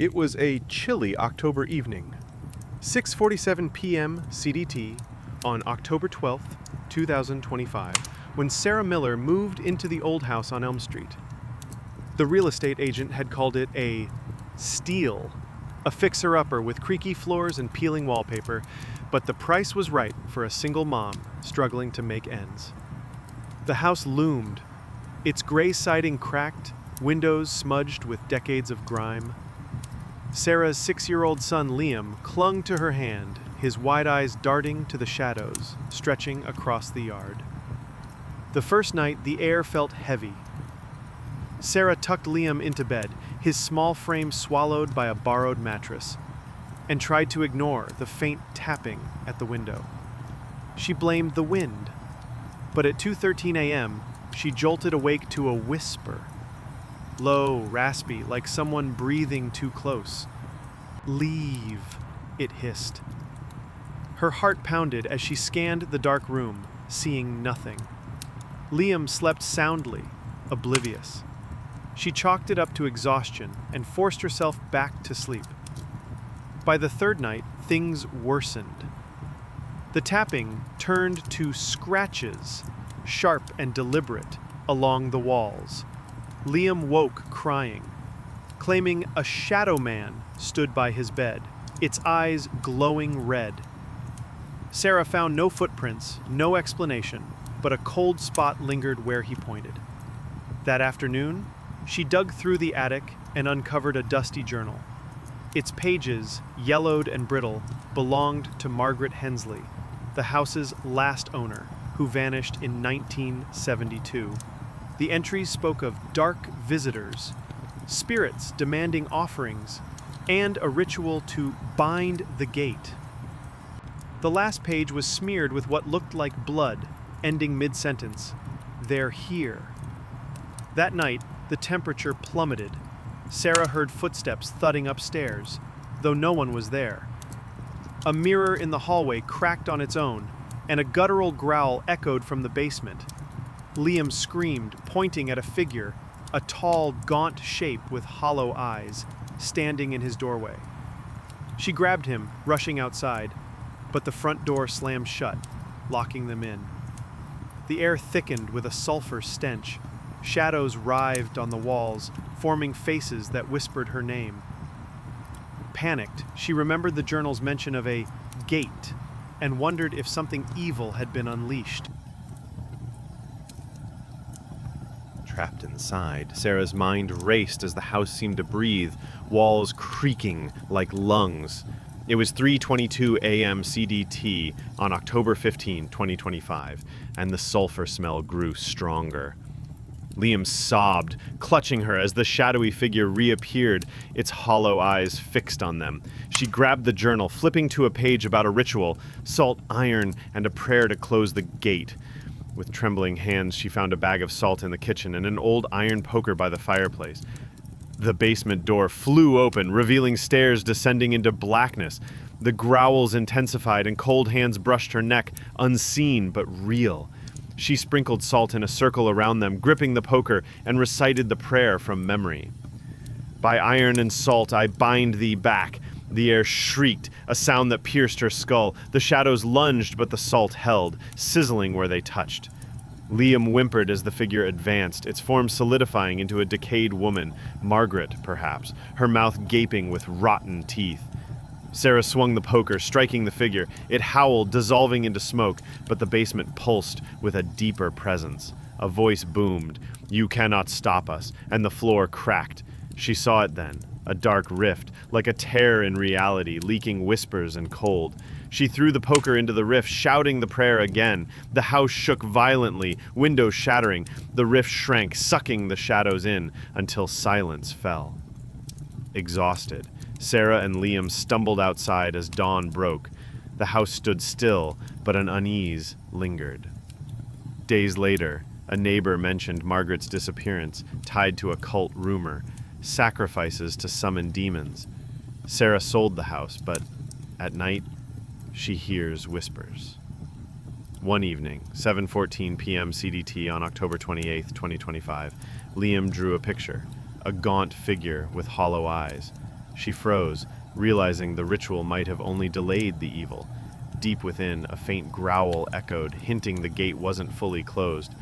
It was a chilly October evening, 6:47 p.m. CDT on October 12th, 2025, when Sarah Miller moved into the old house on Elm Street. The real estate agent had called it a steal, a fixer-upper with creaky floors and peeling wallpaper, but the price was right for a single mom struggling to make ends. The house loomed, its gray siding cracked, windows smudged with decades of grime. Sarah's 6-year-old son Liam clung to her hand, his wide eyes darting to the shadows stretching across the yard. The first night, the air felt heavy. Sarah tucked Liam into bed, his small frame swallowed by a borrowed mattress, and tried to ignore the faint tapping at the window. She blamed the wind, but at 2:13 a.m., she jolted awake to a whisper. Low, raspy, like someone breathing too close. "Leave," it hissed. Her heart pounded as she scanned the dark room, seeing nothing. Liam slept soundly, oblivious. She chalked it up to exhaustion and forced herself back to sleep. By the third night, things worsened. The tapping turned to scratches, sharp and deliberate, along the walls. Liam woke crying, claiming a shadow man stood by his bed, its eyes glowing red. Sarah found no footprints, no explanation, but a cold spot lingered where he pointed. That afternoon, she dug through the attic and uncovered a dusty journal. Its pages, yellowed and brittle, belonged to Margaret Hensley, the house's last owner, who vanished in 1972. The entries spoke of dark visitors, spirits demanding offerings, and a ritual to bind the gate. The last page was smeared with what looked like blood, ending mid-sentence, "They're here." That night, the temperature plummeted. Sarah heard footsteps thudding upstairs, though no one was there. A mirror in the hallway cracked on its own, and a guttural growl echoed from the basement. Liam screamed, pointing at a figure, a tall, gaunt shape with hollow eyes, standing in his doorway. She grabbed him, rushing outside, but the front door slammed shut, locking them in. The air thickened with a sulfur stench. Shadows writhed on the walls, forming faces that whispered her name. Panicked, she remembered the journal's mention of a gate and wondered if something evil had been unleashed. Trapped inside, Sarah's mind raced as the house seemed to breathe, walls creaking like lungs. It was 3:22 a.m. CDT on October 15, 2025, and the sulfur smell grew stronger. Liam sobbed, clutching her as the shadowy figure reappeared, its hollow eyes fixed on them. She grabbed the journal, flipping to a page about a ritual, salt, iron, and a prayer to close the gate. With trembling hands, she found a bag of salt in the kitchen and an old iron poker by the fireplace. The basement door flew open, revealing stairs descending into blackness. The growls intensified and cold hands brushed her neck, unseen but real. She sprinkled salt in a circle around them, gripping the poker, and recited the prayer from memory. "By iron and salt I bind thee back." The air shrieked, a sound that pierced her skull. The shadows lunged, but the salt held, sizzling where they touched. Liam whimpered as the figure advanced, its form solidifying into a decayed woman, Margaret, perhaps, her mouth gaping with rotten teeth. Sarah swung the poker, striking the figure. It howled, dissolving into smoke, but the basement pulsed with a deeper presence. A voice boomed, "You cannot stop us," and the floor cracked. She saw it then, a dark rift, like a tear in reality, leaking whispers and cold. She threw the poker into the rift, shouting the prayer again. The house shook violently, windows shattering. The rift shrank, sucking the shadows in, until silence fell. Exhausted, Sarah and Liam stumbled outside as dawn broke. The house stood still, but an unease lingered. Days later, a neighbor mentioned Margaret's disappearance, tied to a cult rumor, sacrifices to summon demons. Sarah sold the house, but at night, she hears whispers. One evening, 7:14 p.m. CDT on October 28, 2025, Liam drew a picture, a gaunt figure with hollow eyes. She froze, realizing the ritual might have only delayed the evil. Deep within, a faint growl echoed, hinting the gate wasn't fully closed.